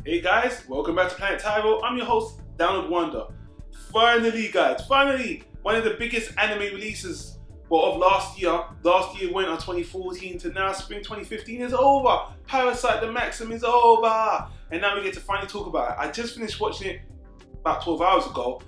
Hey guys, welcome back to Planet Tyro. I'm your host, Downward Wonder. Finally guys, one of the biggest anime releases of last year. Last year went on 2014 to now spring 2015 is over. Parasyte The Maxim is over. And now we get to finally talk about it. I just finished watching it about 12 hours ago.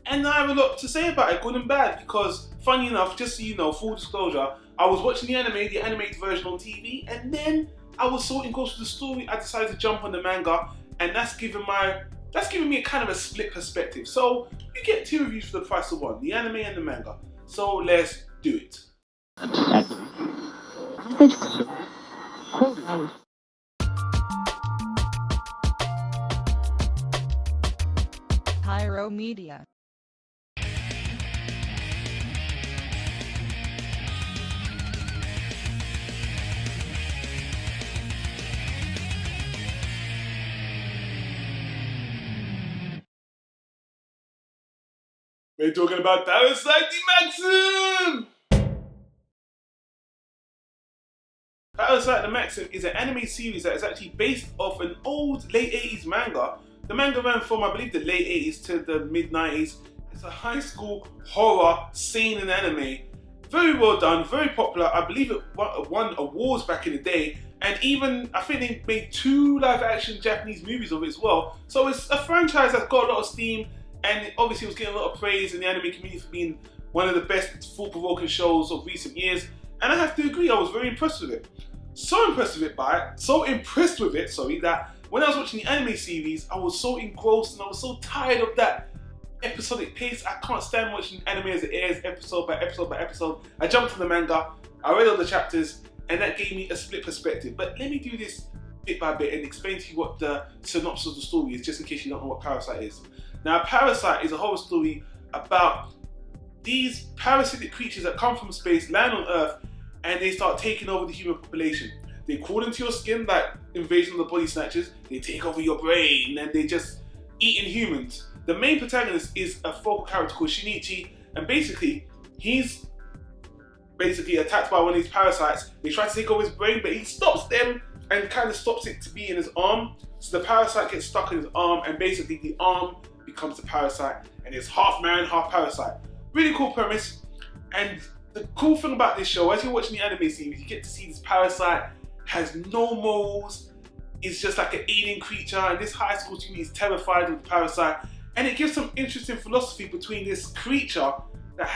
And I have a lot to say about it, good and bad, because funny enough, just so you know, full disclosure, I was watching the animated version on TV, and then I was so engrossed with the story, I decided to jump on the manga, and that's giving me a kind of a split perspective. So you get two reviews for the price of one, the anime and the manga. So let's do it. Tyro Media. We're talking about Parasyte The Maxim! Parasyte The Maxim is an anime series that is actually based off an old late 80s manga. The manga ran from, I believe, the late 80s to the mid 90s. It's a high school horror seinen anime. Very well done, very popular. I believe it won awards back in the day. And even, I think they made 2 live action Japanese movies of it as well. So it's a franchise that's got a lot of steam. And obviously it was getting a lot of praise in the anime community for being one of the best thought-provoking shows of recent years. And I have to agree, I was very impressed with it. So impressed with it, that when I was watching the anime series, I was so engrossed and I was so tired of that episodic pace. I can't stand watching anime as it airs, episode by episode by episode. I jumped on the manga, I read all the chapters, and that gave me a split perspective. But let me do this bit by bit and explain to you what the synopsis of the story is, just in case you don't know what Parasyte is. Now, Parasyte is a horror story about these parasitic creatures that come from space, land on Earth, and they start taking over the human population. They crawl into your skin like Invasion of the Body Snatchers, they take over your brain, and they just eat humans. The main protagonist is a focal character called Shinichi, and basically, he's attacked by one of these parasites. They try to take over his brain, but he stops them and kind of stops it to be in his arm. So the parasite gets stuck in his arm, and basically the arm becomes the parasite, and it's half man, half parasite. Really cool premise. And the cool thing about this show, as you're watching the anime series, you get to see this parasite has no morals. It's just like an alien creature, and this high school student is terrified of the parasite. And it gives some interesting philosophy between this creature that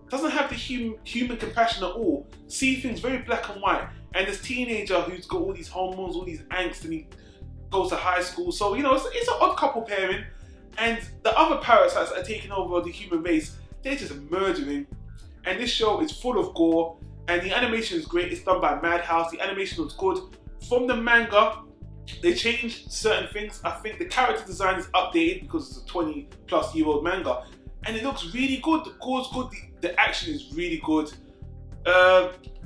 doesn't have the human compassion at all, see things very black and white, and this teenager who's got all these hormones, all these angst, and he goes to high school. So, you know, it's an odd couple pairing. And the other parasites that are taking over the human race, they're just murdering. And this show is full of gore, and the animation is great. It's done by Madhouse. The animation looks good. From the manga, they changed certain things. I think the character design is updated because it's a 20-plus-year-old manga, and it looks really good. The gore's good. The action is really good.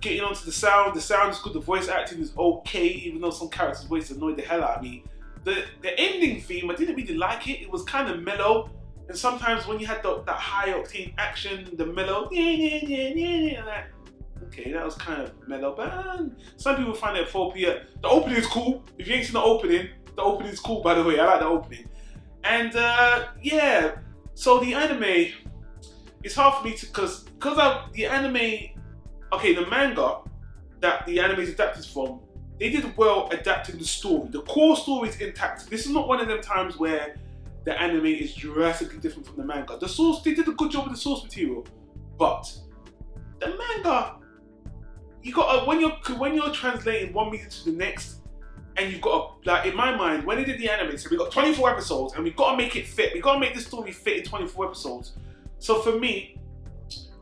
Getting onto the sound is good. The voice acting is okay, even though some characters' voice annoyed the hell out of me. The ending theme, I didn't really like it. It was kind of mellow, and sometimes when you had that high octane action, the mellow, okay, that was kind of mellow, but some people find it appropriate. The opening is cool. If you ain't seen the opening is cool, by the way. I like the opening. And yeah, so the anime, it's hard for me to, because the anime, okay, the manga that the anime is adapted from, they did well adapting the story. The core story is intact. This is not one of them times where the anime is drastically different from the manga. They did a good job with the source material, but the manga, you got when you're translating one media to the next, and you've got like, in my mind, when they did the anime, so we got 24 episodes, and we got to make it fit. We got to make this story fit in 24 episodes. So for me,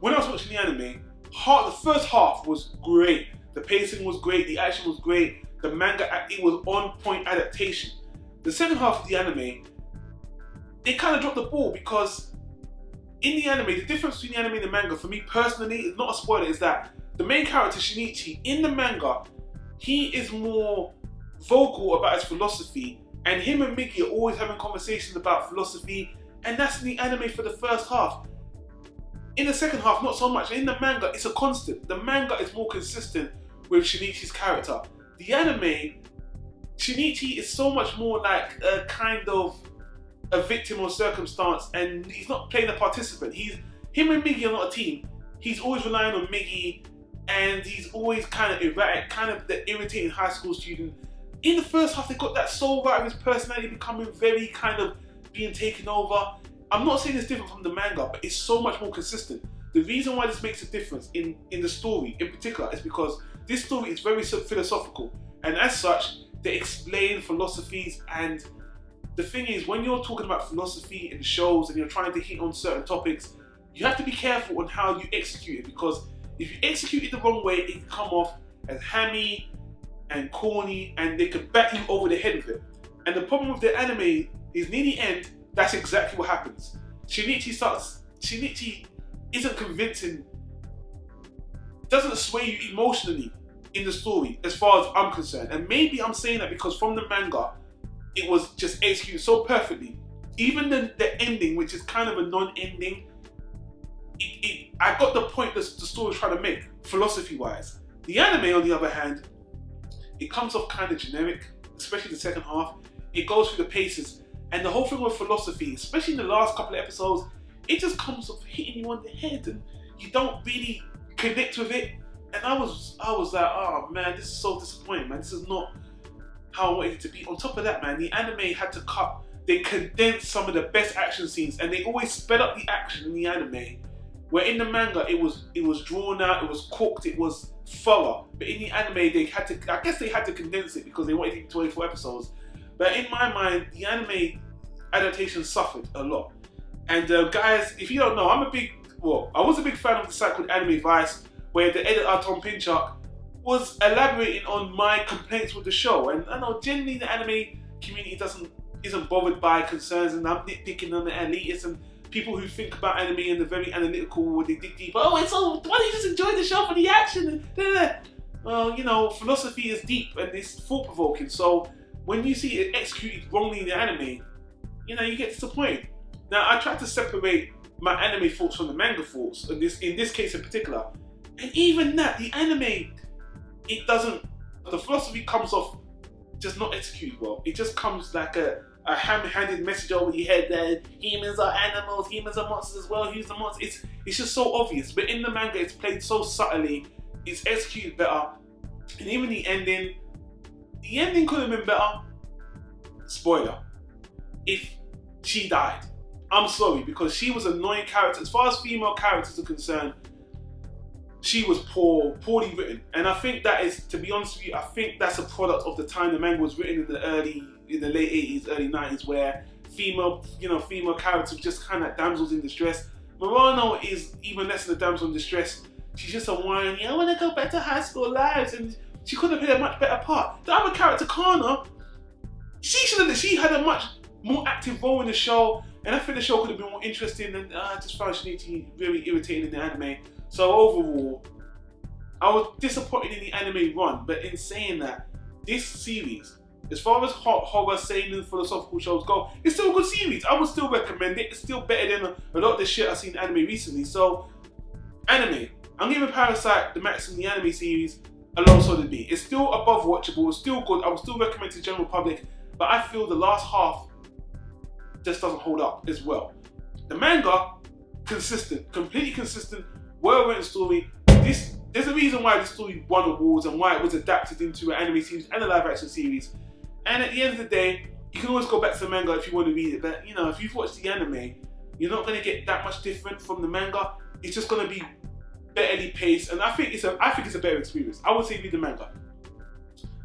when I was watching the anime, the first half was great. The pacing was great, the action was great, the manga, it was on point adaptation. The second half of the anime, they kind of dropped the ball, because in the anime, the difference between the anime and the manga, for me personally, it's not a spoiler, is that the main character, Shinichi, in the manga, he is more vocal about his philosophy, and him and Miki are always having conversations about philosophy, and that's in the anime for the first half. In the second half, not so much. In the manga, it's a constant. The manga is more consistent with Shinichi's character. The anime, Shinichi is so much more like a kind of a victim of circumstance, and he's not playing a participant. Him and Miggy are not a team. He's always relying on Miggy, and he's always kind of erratic, kind of the irritating high school student. In the first half, they got that soul right of his personality becoming very kind of being taken over. I'm not saying it's different from the manga, but it's so much more consistent. The reason why this makes a difference in the story in particular is because this story is very philosophical, and as such, they explain philosophies. And the thing is, when you're talking about philosophy in shows and you're trying to hit on certain topics, you have to be careful on how you execute it, because if you execute it the wrong way, it can come off as hammy and corny, and they can bat you over the head with it. And the problem with the anime is near the end, that's exactly what happens. Shinichi isn't convincing, doesn't sway you emotionally in the story as far as I'm concerned. And maybe I'm saying that because from the manga, it was just executed so perfectly. Even the ending, which is kind of a non-ending, I got the point that the story was trying to make, philosophy-wise. The anime, on the other hand, it comes off kind of generic, especially the second half. It goes through the paces, and the whole thing with philosophy, especially in the last couple of episodes, it just comes off hitting you on the head, and you don't really connect with it. And I was like, oh man, this is so disappointing, man. This is not how I wanted it to be. On top of that, man, the anime had to cut. They condensed some of the best action scenes, and they always sped up the action in the anime. Where in the manga, it was drawn out, it was cooked, it was thorough. But in the anime, they had to condense it because they wanted it to be 24 episodes. But in my mind, the anime adaptation suffered a lot. And guys, if you don't know, I was a big fan of the site called ANIMEVICE, where the editor Tom Pinchuk was elaborating on my complaints with the show. And I know generally the anime community isn't bothered by concerns, and I'm nitpicking on the elitists and people who think about anime in a very analytical, they dig deep. Oh, it's all, why don't you just enjoy the show for the action? Well, you know, philosophy is deep and it's thought-provoking. So when you see it executed wrongly in the anime, you know, you get disappointed. Now, I tried to separate my anime thoughts from the manga thoughts, in this case in particular. And even that, the anime, the philosophy comes off just not executed well. It just comes like a ham-handed message over your head that humans are animals, humans are monsters as well, humans are monsters. It's just so obvious. But in the manga, it's played so subtly, it's executed better. And even the ending could have been better. Spoiler. If she died, I'm sorry, because she was an annoying character. As far as female characters are concerned, she was poorly written. And I think that is, to be honest with you, I think that's a product of the time the manga was written in the late 80s, early 90s, where female characters were just kind of damsels in distress. Murano is even less than a damsel in distress. She's just a whiny, I want to go back to high school lives, and she could have played a much better part. The other character, Kana, she had a much more active role in the show, and I think the show could have been more interesting, and I just found Shinichi very irritating in the anime. So overall, I was disappointed in the anime run, but in saying that, this series, as far as horror, seinen, philosophical shows go, it's still a good series. I would still recommend it. It's still better than a lot of the shit I've seen in anime recently. So, anime. I'm giving Parasyte The Maxim, the anime series, a low solid B. It's still above watchable. It's still good. I would still recommend it to the general public. But I feel the last half just doesn't hold up as well. The manga, consistent. Completely consistent. Well-written story. There's a reason why this story won awards and why it was adapted into an anime series and a live-action series. And at the end of the day, you can always go back to the manga if you want to read it. But you know, if you've watched the anime, you're not going to get that much different from the manga. It's just going to be betterly paced, and I think it's a better experience. I would say read the manga.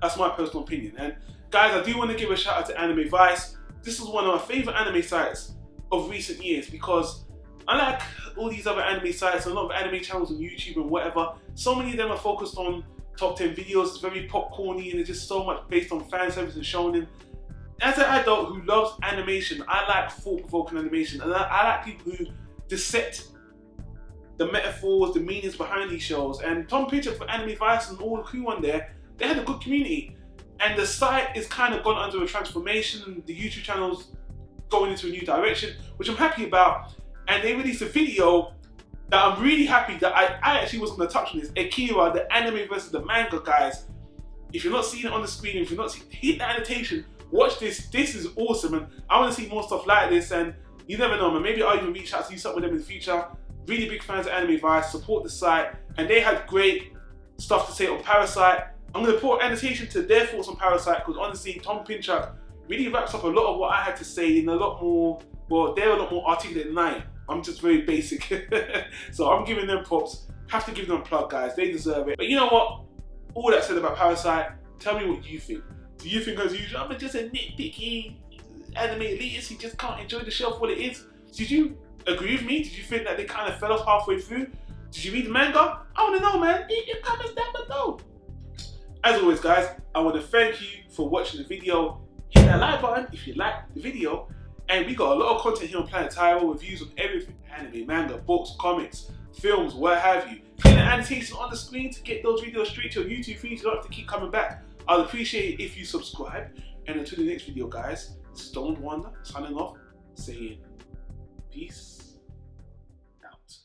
That's my personal opinion. And guys, I do want to give a shout out to ANIMEVICE. This is one of my favorite anime sites of recent years because unlike all these other anime sites, a lot of anime channels on YouTube and whatever, so many of them are focused on top 10 videos. It's very popcorny and it's just so much based on fan service and shonen. As an adult who loves animation, I like thought-provoking animation, and I like people who dissect the metaphors, the meanings behind these shows. And Tom Pinchuk for ANIMEVICE and all the crew on there, they had a good community. And the site is kind of gone under a transformation. The YouTube channel's going into a new direction, which I'm happy about. And they released a video that I'm really happy that I actually was going to touch on this. AKIRA, the anime versus the manga, guys. If you're not seeing it on the screen, if you're not seeing, hit that annotation, watch this. This is awesome, and I want to see more stuff like this. And you never know, man. Maybe I'll even reach out to do something with them in the future. Really big fans of ANIMEVICE. Support the site, and they had great stuff to say on Parasyte. I'm going to put annotation to their thoughts on Parasyte because honestly, Tom Pinchuk really wraps up a lot of what I had to say in a lot more. Well, they're a lot more articulate than I am. I'm just very basic, so I'm giving them props. Have to give them a plug, guys. They deserve it. But you know what? All that said about Parasyte, tell me what you think. Do you think, as usual, I'm just a nitpicky anime elitist who just can't enjoy the show for what it is? Did you agree with me? Did you think that they kind of fell off halfway through? Did you read the manga? I want to know, man. Leave your comments down below. As always, guys, I want to thank you for watching the video. Hit that like button if you like the video. And we got a lot of content here on Planet Tyro, reviews on everything. Anime, manga, books, comics, films, what have you. Click the annotation on the screen to get those videos straight to your YouTube feed. You don't have to keep coming back. I'd appreciate it if you subscribe. And until the next video, guys, Stoned Wonder signing off, saying peace.